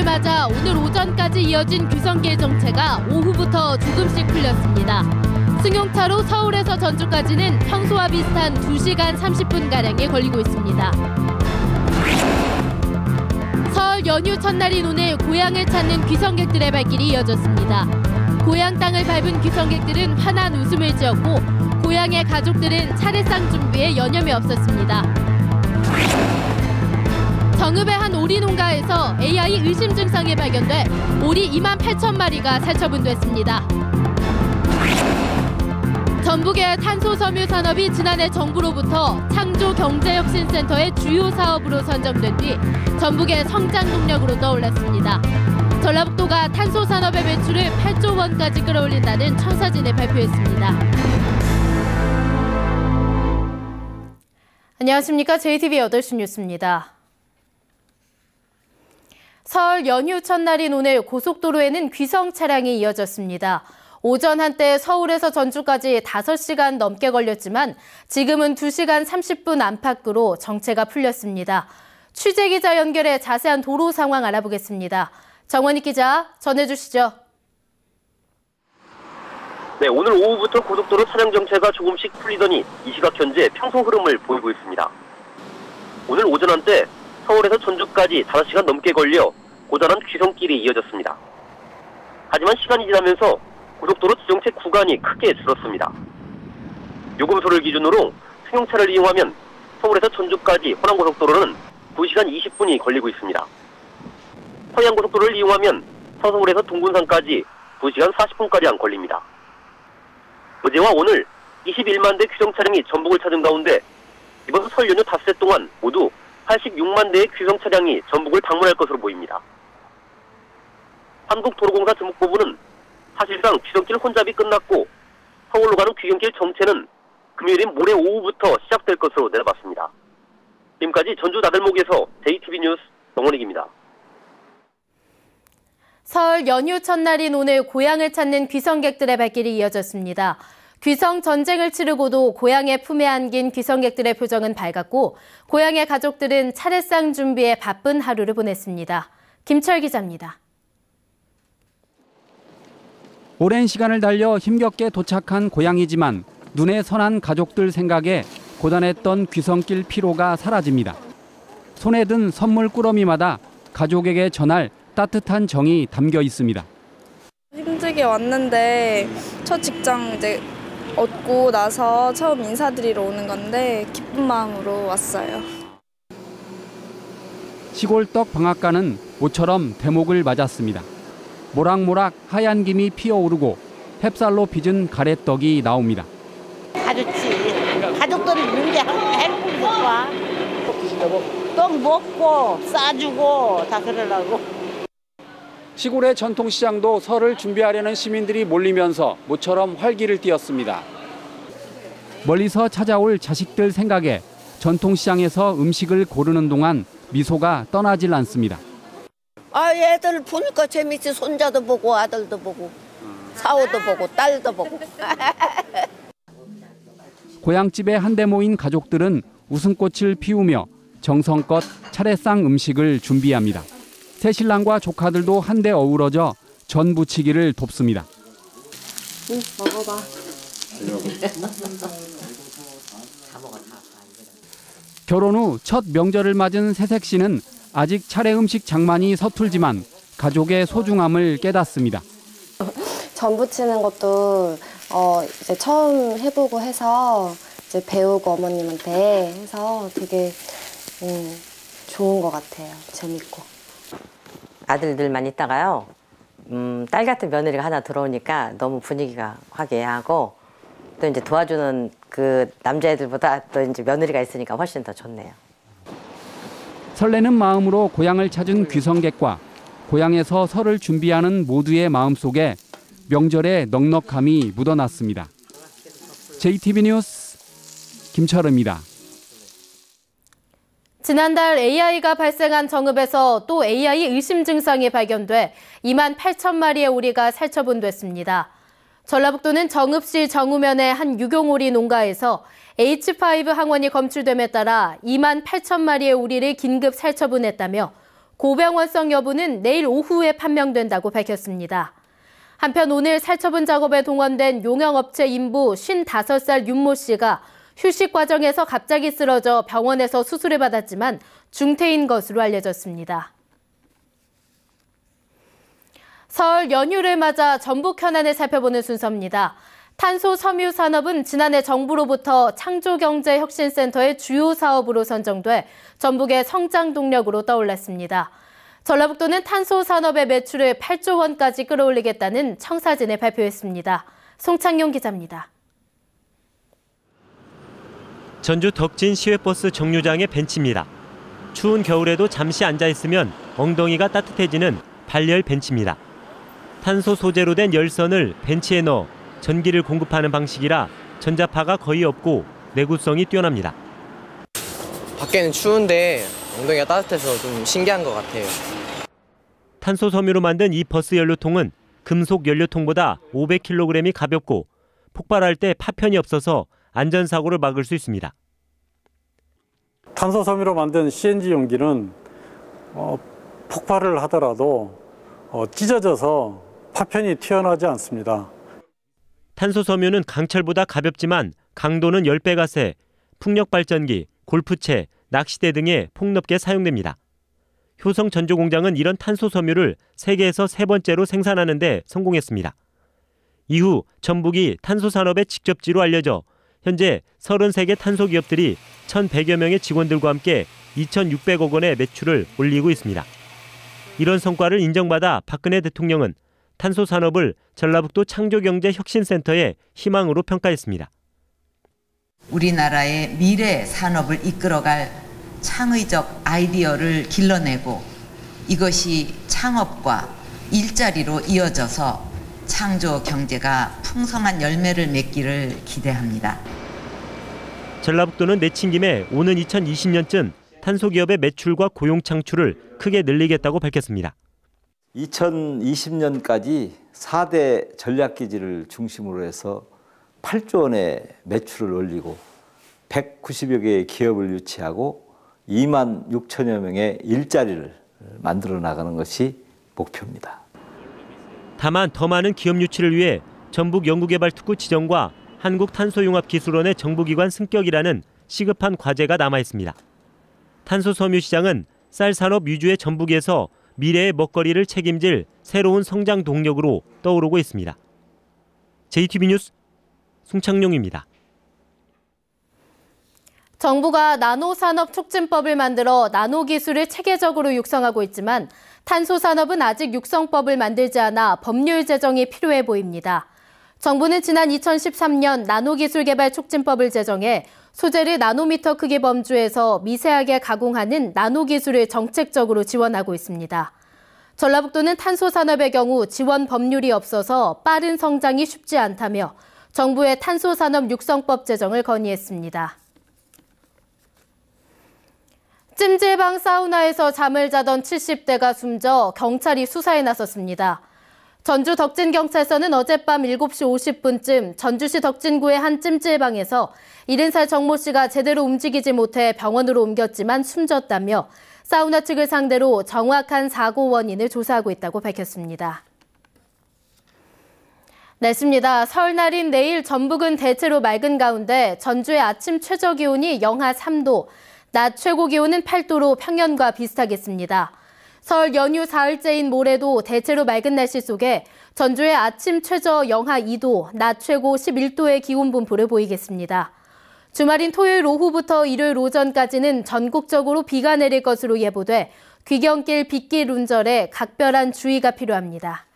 맞아 오늘 오전까지 이어진 귀성길 정체가 오후부터 조금씩 풀렸습니다. 승용차로 서울에서 전주까지는 평소와 비슷한 2시간 30분가량이 걸리고 있습니다. 설 연휴 첫날인 오늘 고향을 찾는 귀성객들의 발길이 이어졌습니다. 고향 땅을 밟은 귀성객들은 환한 웃음을 지었고 고향의 가족들은 차례상 준비에 여념이 없었습니다. 정읍의 한 오리 농가에서 AI 의심 증상이 발견돼 오리 28,000마리가 살처분됐습니다. 전북의 탄소섬유 산업이 지난해 정부로부터 창조경제혁신센터의 주요 사업으로 선정된 뒤 전북의 성장 동력으로 떠올랐습니다. 전라북도가 탄소 산업의 매출을 8조 원까지 끌어올린다는 청사진을 발표했습니다. 안녕하십니까. JTV 8시 뉴스입니다. 설 연휴 첫날인 오늘 고속도로에는 귀성 차량이 이어졌습니다. 오전 한때 서울에서 전주까지 5시간 넘게 걸렸지만 지금은 2시간 30분 안팎으로 정체가 풀렸습니다. 취재기자 연결해 자세한 도로 상황 알아보겠습니다. 정원익 기자 전해주시죠. 네, 오늘 오후부터 고속도로 차량 정체가 조금씩 풀리더니 이 시각 현재 평소 흐름을 보이고 있습니다. 오늘 오전 한때 서울에서 전주까지 5시간 넘게 걸려 고단한 귀성길이 이어졌습니다. 하지만 시간이 지나면서 고속도로 지정체 구간이 크게 줄었습니다. 요금소를 기준으로 승용차를 이용하면 서울에서 전주까지 호남고속도로는 2시간 20분이 걸리고 있습니다. 서해안고속도로를 이용하면 서서울에서 동군산까지 2시간 40분가량 걸립니다. 어제와 오늘 21만 대 귀성 차량이 전북을 찾은 가운데 이번 설 연휴 닷새 동안 모두 86만 대의 귀성 차량이 전북을 방문할 것으로 보입니다. 한국도로공사 전북부는 사실상 귀성길 혼잡이 끝났고 서울로 가는 귀경길 정체는 금요일인 모레 오후부터 시작될 것으로 내다봤습니다. 지금까지 전주 나들목에서 JTV 뉴스 정원익입니다. 설 연휴 첫날인 오늘 고향을 찾는 귀성객들의 발길이 이어졌습니다. 귀성 전쟁을 치르고도 고향의 품에 안긴 귀성객들의 표정은 밝았고 고향의 가족들은 차례상 준비에 바쁜 하루를 보냈습니다. 김철 기자입니다. 오랜 시간을 달려 힘겹게 도착한 고향이지만 눈에 선한 가족들 생각에 고단했던 귀성길 피로가 사라집니다. 손에 든 선물 꾸러미마다 가족에게 전할 따뜻한 정이 담겨 있습니다. 힘들게 왔는데 첫 직장 이제 얻고 나서 처음 인사드리러 오는 건데 기쁜 마음으로 왔어요. 시골떡 방앗간은 모처럼 대목을 맞았습니다. 모락모락 하얀 김이 피어오르고 햅쌀로 빚은 가래떡이 나옵니다. 다 좋지. 가족들이 있는 게 행복이 좋아. 떡 먹고 싸주고 다 그러려고. 시골의 전통시장도 설을 준비하려는 시민들이 몰리면서 모처럼 활기를 띠었습니다. 멀리서 찾아올 자식들 생각에 전통시장에서 음식을 고르는 동안 미소가 떠나질 않습니다. 애들 보니까 재밌지. 손자도 보고 아들도 보고 사오도 보고 딸도 보고. 고향집에 한데 모인 가족들은 웃음꽃을 피우며 정성껏 차례상 음식을 준비합니다. 새신랑과 조카들도 한데 어우러져 전 부치기를 돕습니다. 먹어봐. 결혼 후 첫 명절을 맞은 새색 씨는 아직 차례 음식 장만이 서툴지만 가족의 소중함을 깨닫습니다. 전 부치는 것도 이제 처음 해보고 해서 이제 배우고 어머님한테 해서 되게 좋은 것 같아요. 재밌고. 아들들만 있다가요. 딸 같은 며느리가 하나 들어오니까 너무 분위기가 화기애애하고 또 이제 도와주는 그 남자애들보다 또 이제 며느리가 있으니까 훨씬 더 좋네요. 설레는 마음으로 고향을 찾은 귀성객과 고향에서 설을 준비하는 모두의 마음속에 명절의 넉넉함이 묻어났습니다. JTV 뉴스 김철우입니다. 지난달 AI가 발생한 정읍에서 또 AI 의심 증상이 발견돼 28,000마리의 오리가 살처분됐습니다. 전라북도는 정읍시 정우면의 한 유경오리 농가에서 H5 항원이 검출됨에 따라 28,000마리의 오리를 긴급 살처분했다며 고병원성 여부는 내일 오후에 판명된다고 밝혔습니다. 한편 오늘 살처분 작업에 동원된 용역업체 인부 55살 윤모 씨가 휴식 과정에서 갑자기 쓰러져 병원에서 수술을 받았지만 중태인 것으로 알려졌습니다. 설 연휴를 맞아 전북 현안을 살펴보는 순서입니다. 탄소 섬유 산업은 지난해 정부로부터 창조경제혁신센터의 주요 사업으로 선정돼 전북의 성장 동력으로 떠올랐습니다. 전라북도는 탄소 산업의 매출을 8조 원까지 끌어올리겠다는 청사진을 발표했습니다. 송창용 기자입니다. 전주 덕진 시외버스 정류장의 벤치입니다. 추운 겨울에도 잠시 앉아있으면 엉덩이가 따뜻해지는 발열 벤치입니다. 탄소 소재로 된 열선을 벤치에 넣어 전기를 공급하는 방식이라 전자파가 거의 없고 내구성이 뛰어납니다. 밖에는 추운데 엉덩이가 따뜻해서 좀 신기한 것 같아요. 탄소 섬유로 만든 이 버스 연료통은 금속 연료통보다 500kg이 가볍고 폭발할 때 파편이 없어서 안전사고를 막을 수 있습니다. 탄소 섬유로 만든 CNG 용기는 폭발을 하더라도 찢어져서 파편이 튀어나오지 않습니다. 탄소 섬유는 강철보다 가볍지만 강도는 10배가 세 풍력발전기, 골프채, 낚시대 등에 폭넓게 사용됩니다. 효성 전조공장은 이런 탄소 섬유를 세계에서 3번째로 생산하는 데 성공했습니다. 이후 전북이 탄소 산업의 직접지로 알려져 현재 33개 탄소 기업들이 1,100여 명의 직원들과 함께 2,600억 원의 매출을 올리고 있습니다. 이런 성과를 인정받아 박근혜 대통령은 탄소 산업을 전라북도 창조경제혁신센터의 희망으로 평가했습니다. 우리나라의 미래 산업을 이끌어갈 창의적 아이디어를 길러내고 이것이 창업과 일자리로 이어져서 창조 경제가 풍성한 열매를 맺기를 기대합니다. 전라북도는 내친 김에 오는 2020년쯤 탄소기업의 매출과 고용 창출을 크게 늘리겠다고 밝혔습니다. 2020년까지 4대 전략기지를 중심으로 해서 8조 원의 매출을 올리고 190여 개의 기업을 유치하고 2만 6천여 명의 일자리를 만들어 나가는 것이 목표입니다. 다만 더 많은 기업 유치를 위해 전북연구개발특구 지정과 한국탄소융합기술원의 정부기관 승격이라는 시급한 과제가 남아 있습니다. 탄소 섬유 시장은 쌀 산업 위주의 전북에서 미래의 먹거리를 책임질 새로운 성장 동력으로 떠오르고 있습니다. JTB 뉴스 송창용입니다. 정부가 나노산업 촉진법을 만들어 나노기술을 체계적으로 육성하고 있지만 탄소산업은 아직 육성법을 만들지 않아 법률 제정이 필요해 보입니다. 정부는 지난 2013년 나노기술 개발 촉진법을 제정해 소재를 나노미터 크기 범주에서 미세하게 가공하는 나노기술을 정책적으로 지원하고 있습니다. 전라북도는 탄소산업의 경우 지원 법률이 없어서 빠른 성장이 쉽지 않다며 정부의 탄소산업 육성법 제정을 건의했습니다. 찜질방 사우나에서 잠을 자던 70대가 숨져 경찰이 수사에 나섰습니다. 전주 덕진경찰서는 어젯밤 7시 50분쯤 전주시 덕진구의 한 찜질방에서 70살 정모 씨가 제대로 움직이지 못해 병원으로 옮겼지만 숨졌다며 사우나 측을 상대로 정확한 사고 원인을 조사하고 있다고 밝혔습니다. 날씨입니다. 설날인 내일 전북은 대체로 맑은 가운데 전주의 아침 최저 기온이 영하 3도, 낮 최고 기온은 8도로 평년과 비슷하겠습니다. 설 연휴 사흘째인 모레도 대체로 맑은 날씨 속에 전주의 아침 최저 영하 2도, 낮 최고 11도의 기온 분포를 보이겠습니다. 주말인 토요일 오후부터 일요일 오전까지는 전국적으로 비가 내릴 것으로 예보돼 귀경길 빗길 운전에 각별한 주의가 필요합니다.